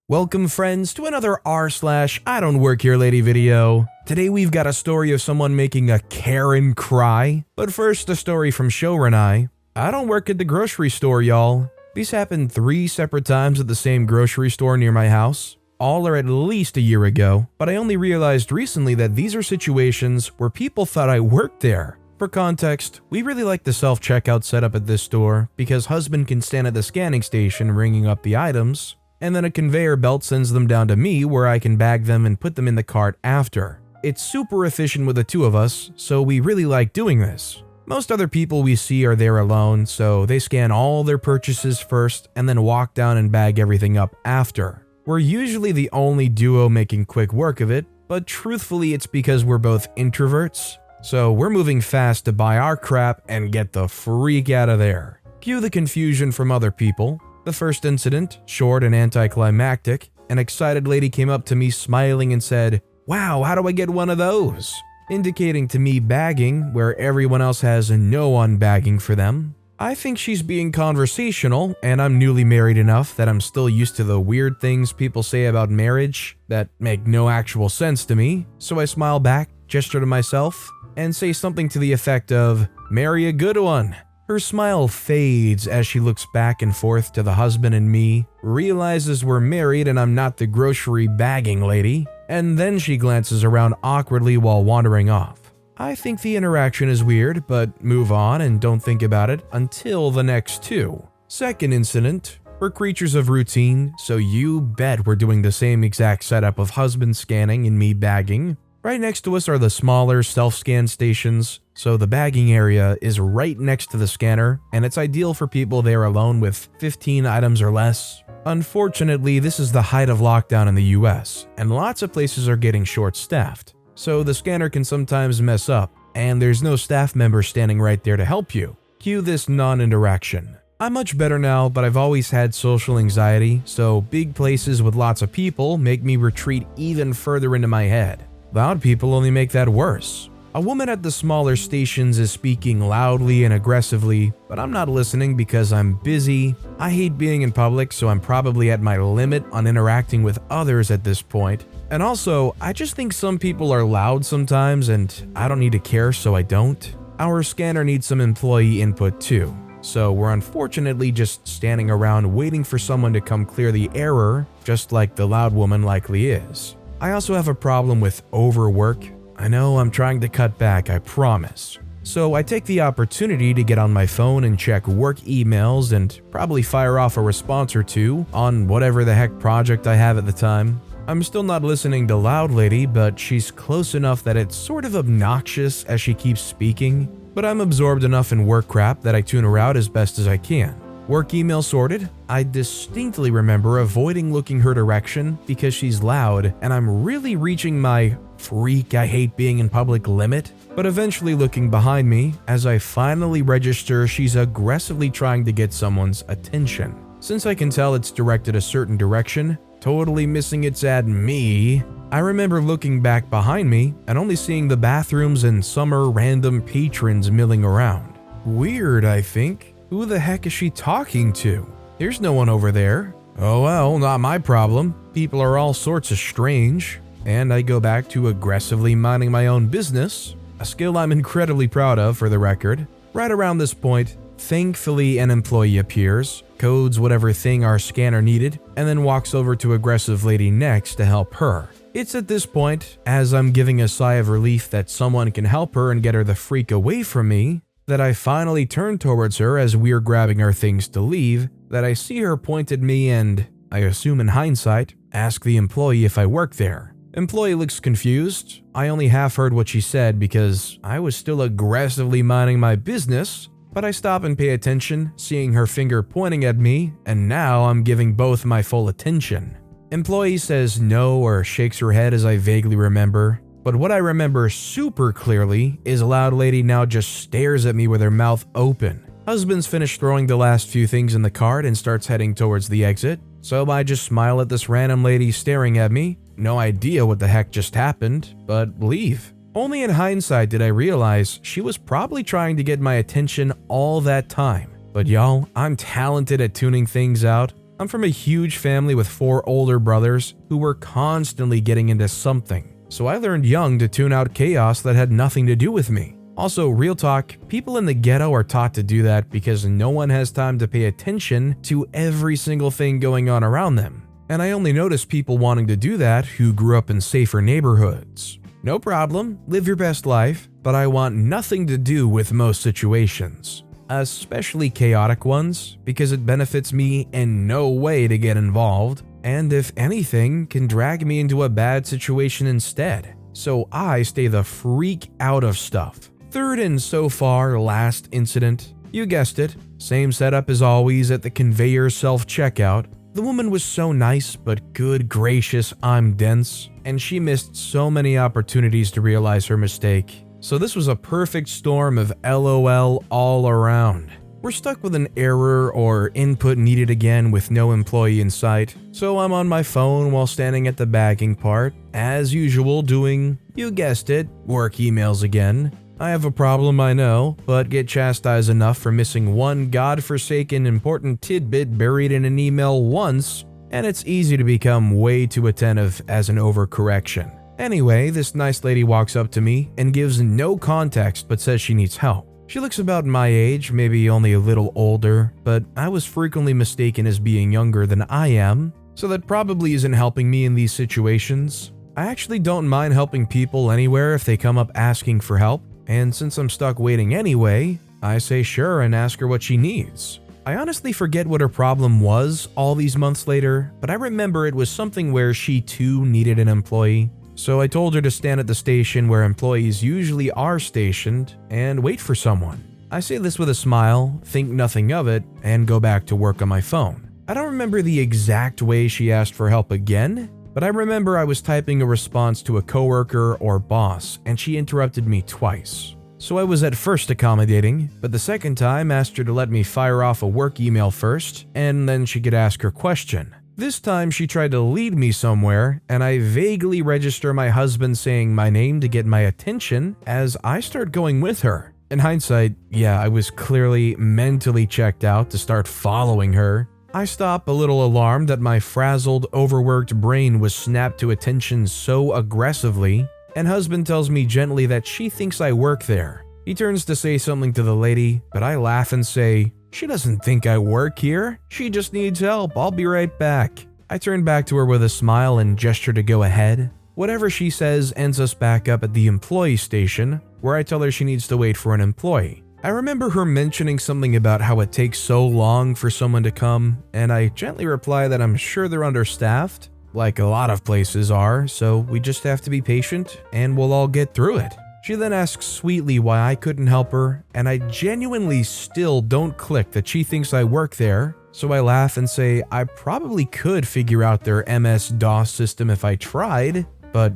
Welcome friends to another rSlash IDontWorkHereLady video. Today we've got a story of someone making a Karen cry. But first, a story from Show and I don't work at the grocery store, y'all. These happened 3 separate times at the same grocery store near my house. All are at least a year ago, but I only realized recently that these are situations where people thought I worked there. For context, we really like the self-checkout setup at this store because husband can stand at the scanning station ringing up the items, and then a conveyor belt sends them down to me where I can bag them and put them in the cart after. It's super efficient with the 2 of us, so we really like doing this. Most other people we see are there alone, so they scan all their purchases first and then walk down and bag everything up after. We're usually the only duo making quick work of it, but truthfully it's because we're both introverts, so we're moving fast to buy our crap and get the freak out of there. Cue the confusion from other people. The first incident, short and anticlimactic, an excited lady came up to me smiling and said, "Wow, how do I get one of those?" Indicating to me bagging where everyone else has no one bagging for them. I think she's being conversational, and I'm newly married enough that I'm still used to the weird things people say about marriage that make no actual sense to me, so I smile back, gesture to myself, and say something to the effect of, "Marry a good one." Her smile fades as she looks back and forth to the husband and me, realizes we're married and I'm not the grocery bagging lady, and then she glances around awkwardly while wandering off. I think the interaction is weird, but move on and don't think about it until the next 2. Second incident, we're creatures of routine, so you bet we're doing the same exact setup of husband scanning and me bagging. Right next to us are the smaller self-scan stations, so the bagging area is right next to the scanner, and it's ideal for people there alone with 15 items or less. Unfortunately, this is the height of lockdown in the US, and lots of places are getting short-staffed, so the scanner can sometimes mess up, and there's no staff member standing right there to help you. Cue this non-interaction. I'm much better now, but I've always had social anxiety, so big places with lots of people make me retreat even further into my head. Loud people only make that worse. A woman at the smaller stations is speaking loudly and aggressively, but I'm not listening because I'm busy. I hate being in public, so I'm probably at my limit on interacting with others at this point. And also, I just think some people are loud sometimes and I don't need to care, so I don't. Our scanner needs some employee input too, so we're unfortunately just standing around waiting for someone to come clear the error, just like the loud woman likely is. I also have a problem with overwork. I know I'm trying to cut back, I promise. So I take the opportunity to get on my phone and check work emails and probably fire off a response or 2 on whatever the heck project I have at the time. I'm still not listening to Loud Lady, but she's close enough that it's sort of obnoxious as she keeps speaking. But I'm absorbed enough in work crap that I tune her out as best as I can. Work email sorted. I distinctly remember avoiding looking her direction because she's loud and I'm really reaching my freak I hate being in public limit, but eventually looking behind me as I finally register she's aggressively trying to get someone's attention. Since I can tell it's directed a certain direction, totally missing it's at me, I remember looking back behind me and only seeing the bathrooms and summer random patrons milling around. Weird, I think. Who the heck is she talking to? There's no one over there. Oh well, not my problem. People are all sorts of strange. And I go back to aggressively minding my own business, a skill I'm incredibly proud of for the record. Right around this point, thankfully an employee appears, codes whatever thing our scanner needed, and then walks over to aggressive lady next to help her. It's at this point, as I'm giving a sigh of relief that someone can help her and get her the freak away from me, that I finally turn towards her as we're grabbing our things to leave, that I see her point at me and, I assume in hindsight, ask the employee if I work there. Employee looks confused. I only half heard what she said because I was still aggressively minding my business, but I stop and pay attention, seeing her finger pointing at me, and now I'm giving both my full attention. Employee says no or shakes her head as I vaguely remember. But what I remember super clearly is a loud lady now just stares at me with her mouth open. Husband's finished throwing the last few things in the cart and starts heading towards the exit, so I just smile at this random lady staring at me, no idea what the heck just happened, but leave. Only in hindsight did I realize she was probably trying to get my attention all that time. But y'all, I'm talented at tuning things out. I'm from a huge family with 4 older brothers who were constantly getting into something, so I learned young to tune out chaos that had nothing to do with me. Also, real talk, people in the ghetto are taught to do that because no one has time to pay attention to every single thing going on around them. And I only notice people wanting to do that who grew up in safer neighborhoods. No problem, live your best life, but I want nothing to do with most situations, especially chaotic ones, because it benefits me in no way to get involved, and if anything, can drag me into a bad situation instead. So I stay the freak out of stuff. Third and so far last incident, you guessed it, same setup as always at the conveyor self-checkout. The woman was so nice, but good gracious, I'm dense, and she missed so many opportunities to realize her mistake. So this was a perfect storm of LOL all around. We're stuck with an error or input needed again with no employee in sight, so I'm on my phone while standing at the bagging part, as usual doing, you guessed it, work emails again. I have a problem, I know, but get chastised enough for missing one godforsaken important tidbit buried in an email once, and it's easy to become way too attentive as an overcorrection. Anyway, this nice lady walks up to me and gives no context but says she needs help. She looks about my age, maybe only a little older, but I was frequently mistaken as being younger than I am, so that probably isn't helping me in these situations. I actually don't mind helping people anywhere if they come up asking for help. And since I'm stuck waiting anyway, I say sure and ask her what she needs. I honestly forget what her problem was all these months later, but I remember it was something where she too needed an employee. So I told her to stand at the station where employees usually are stationed and wait for someone. I say this with a smile, think nothing of it, and go back to work on my phone. I don't remember the exact way she asked for help again, but I remember I was typing a response to a coworker or boss, and she interrupted me twice. So I was at first accommodating, but the second time asked her to let me fire off a work email first, and then she could ask her question. This time she tried to lead me somewhere, and I vaguely register my husband saying my name to get my attention as I start going with her. In hindsight, yeah, I was clearly mentally checked out to start following her. I stop a little alarmed that my frazzled, overworked brain was snapped to attention so aggressively, and husband tells me gently that she thinks I work there. He turns to say something to the lady, but I laugh and say, "She doesn't think I work here. She just needs help. I'll be right back." I turn back to her with a smile and gesture to go ahead. Whatever she says ends us back up at the employee station, where I tell her she needs to wait for an employee. I remember her mentioning something about how it takes so long for someone to come, and I gently reply that I'm sure they're understaffed, like a lot of places are, so we just have to be patient and we'll all get through it. She then asks sweetly why I couldn't help her, and I genuinely still don't click that she thinks I work there, so I laugh and say I probably could figure out their MS-DOS system if I tried, but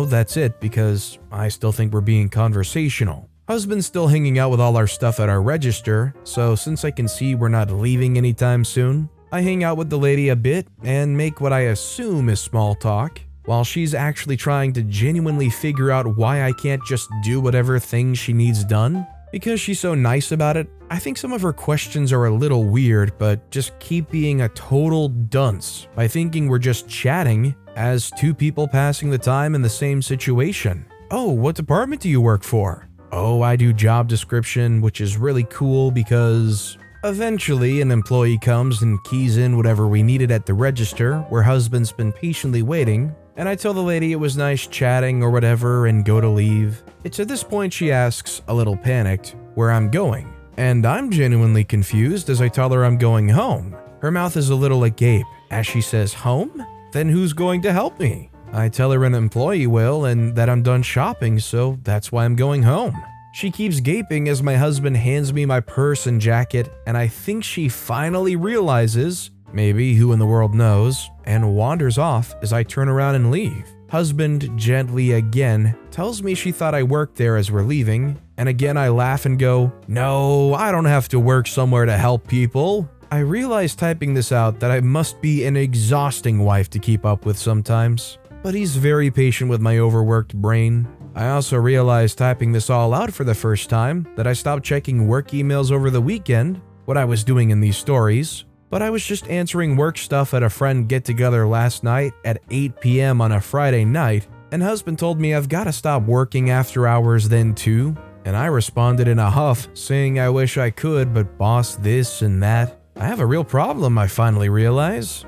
that's it because I still think we're being conversational. Husband's still hanging out with all our stuff at our register, so since I can see we're not leaving anytime soon, I hang out with the lady a bit and make what I assume is small talk, while she's actually trying to genuinely figure out why I can't just do whatever thing she needs done. Because she's so nice about it, I think some of her questions are a little weird, but just keep being a total dunce by thinking we're just chatting as two people passing the time in the same situation. "Oh, what department do you work for?" "Oh, I do job description," which is really cool because eventually an employee comes and keys in whatever we needed at the register where husband's been patiently waiting, and I tell the lady it was nice chatting or whatever and go to leave. It's at this point she asks, a little panicked, where I'm going, and I'm genuinely confused as I tell her I'm going home. Her mouth is a little agape as she says, "Home? Then who's going to help me?" I tell her an employee will and that I'm done shopping, so that's why I'm going home. She keeps gaping as my husband hands me my purse and jacket, and I think she finally realizes, maybe who in the world knows, and wanders off as I turn around and leave. Husband gently again tells me she thought I worked there as we're leaving, and again I laugh and go, "No, I don't have to work somewhere to help people." I realize typing this out that I must be an exhausting wife to keep up with sometimes, but he's very patient with my overworked brain. I also realized typing this all out for the first time that I stopped checking work emails over the weekend, what I was doing in these stories, but I was just answering work stuff at a friend get-together last night at 8 p.m. on a Friday night, and husband told me I've gotta stop working after hours then too, and I responded in a huff, saying I wish I could, but boss this and that. I have a real problem, I finally realize.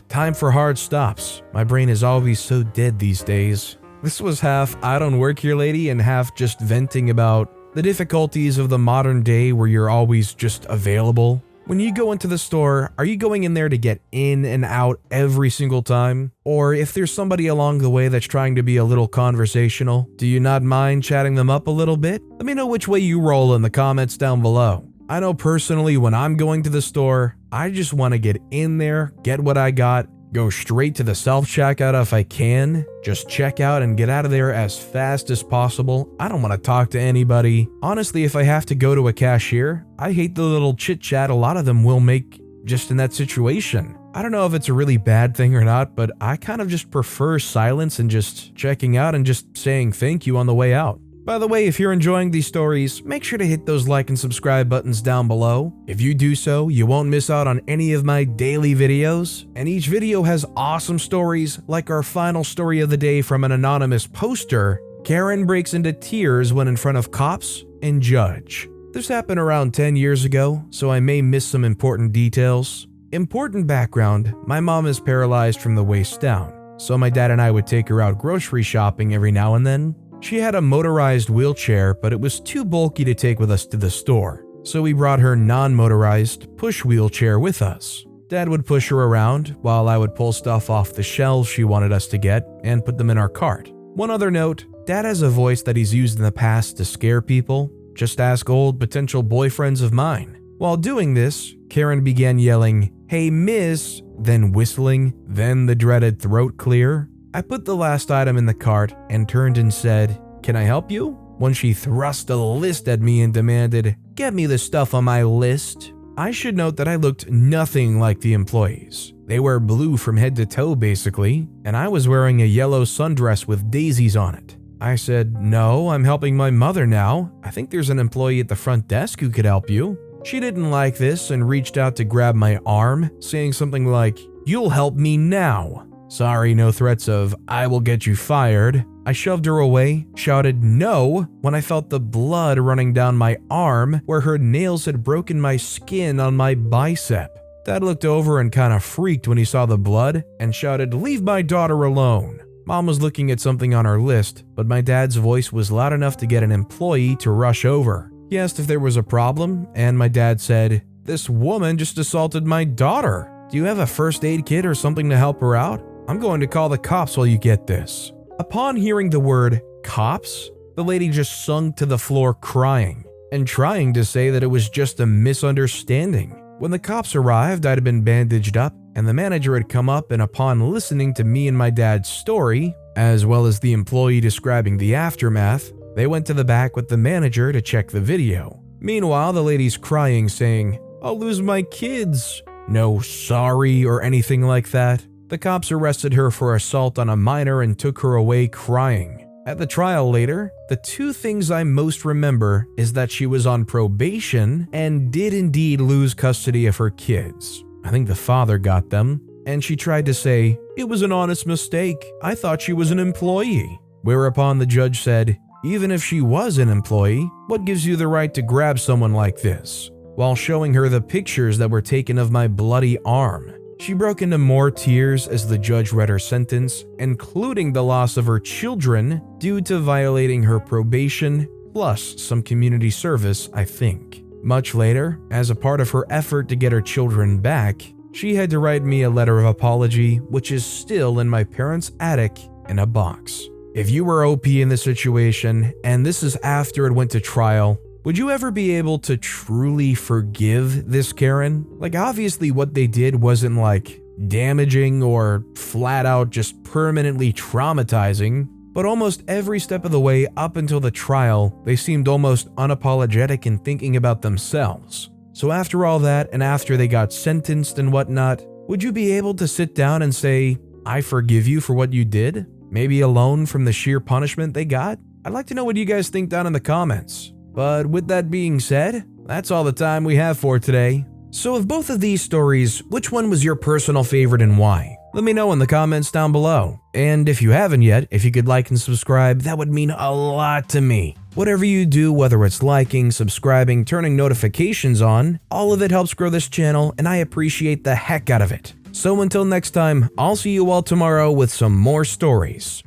Time for hard stops. My brain is always so dead these days. This was half I don't work here lady and half just venting about the difficulties of the modern day where you're always just available. When you go into the store, are you going in there to get in and out every single time? Or if there's somebody along the way that's trying to be a little conversational, do you not mind chatting them up a little bit? Let me know which way you roll in the comments down below. I know personally when I'm going to the store, I just want to get in there, get what I got, go straight to the self-checkout if I can, just check out and get out of there as fast as possible. I don't want to talk to anybody. Honestly, if I have to go to a cashier, I hate the little chit-chat a lot of them will make just in that situation. I don't know if it's a really bad thing or not, but I kind of just prefer silence and just checking out and just saying thank you on the way out. By the way, if you're enjoying these stories, make sure to hit those like and subscribe buttons down below. If you do so, you won't miss out on any of my daily videos, and each video has awesome stories like our final story of the day from an anonymous poster. Karen breaks into tears when in front of cops and judge. This happened around 10 years ago, so I may miss some important details. Important background, my mom is paralyzed from the waist down, so my dad and I would take her out grocery shopping every now and then. She had a motorized wheelchair, but it was too bulky to take with us to the store, so we brought her non-motorized push wheelchair with us. Dad would push her around while I would pull stuff off the shelves she wanted us to get and put them in our cart. One other note, Dad has a voice that he's used in the past to scare people. Just ask old potential boyfriends of mine. While doing this, Karen began yelling, "Hey miss," then whistling, then the dreaded throat clear. I put the last item in the cart and turned and said, "Can I help you?" When she thrust a list at me and demanded, "Get me the stuff on my list." I should note that I looked nothing like the employees. They wear blue from head to toe basically, and I was wearing a yellow sundress with daisies on it. I said, "No, I'm helping my mother now. I think there's an employee at the front desk who could help you." She didn't like this and reached out to grab my arm, saying something like, "You'll help me now." Sorry, no threats of, "I will get you fired." I shoved her away, shouted "no" when I felt the blood running down my arm where her nails had broken my skin on my bicep. Dad looked over and kinda freaked when he saw the blood and shouted, "Leave my daughter alone." Mom was looking at something on her list, but my dad's voice was loud enough to get an employee to rush over. He asked if there was a problem, and my dad said, "This woman just assaulted my daughter. Do you have a first aid kit or something to help her out? I'm going to call the cops while you get this." Upon hearing the word cops, the lady just sunk to the floor crying and trying to say that it was just a misunderstanding. When the cops arrived, I'd been bandaged up, and the manager had come up, and upon listening to me and my dad's story, as well as the employee describing the aftermath, they went to the back with the manager to check the video. Meanwhile, the lady's crying, saying, "I'll lose my kids." No sorry or anything like that. The cops arrested her for assault on a minor and took her away crying. At the trial later, the two things I most remember is that she was on probation and did indeed lose custody of her kids. I think the father got them, and she tried to say, "It was an honest mistake. I thought she was an employee." Whereupon the judge said, "Even if she was an employee, what gives you the right to grab someone like this?" While showing her the pictures that were taken of my bloody arm. She broke into more tears as the judge read her sentence, including the loss of her children due to violating her probation, plus some community service, I think. Much later, as a part of her effort to get her children back, she had to write me a letter of apology, which is still in my parents' attic in a box. If you were OP in this situation, and this is after it went to trial, would you ever be able to truly forgive this Karen? Like, obviously what they did wasn't like damaging or flat out just permanently traumatizing, but almost every step of the way up until the trial, they seemed almost unapologetic in thinking about themselves. So after all that, and after they got sentenced and whatnot, would you be able to sit down and say, "I forgive you for what you did"? Maybe alone from the sheer punishment they got? I'd like to know what you guys think down in the comments. But with that being said, that's all the time we have for today. So of both of these stories, which one was your personal favorite and why? Let me know in the comments down below. And if you haven't yet, if you could like and subscribe, that would mean a lot to me. Whatever you do, whether it's liking, subscribing, turning notifications on, all of it helps grow this channel and I appreciate the heck out of it. So until next time, I'll see you all tomorrow with some more stories.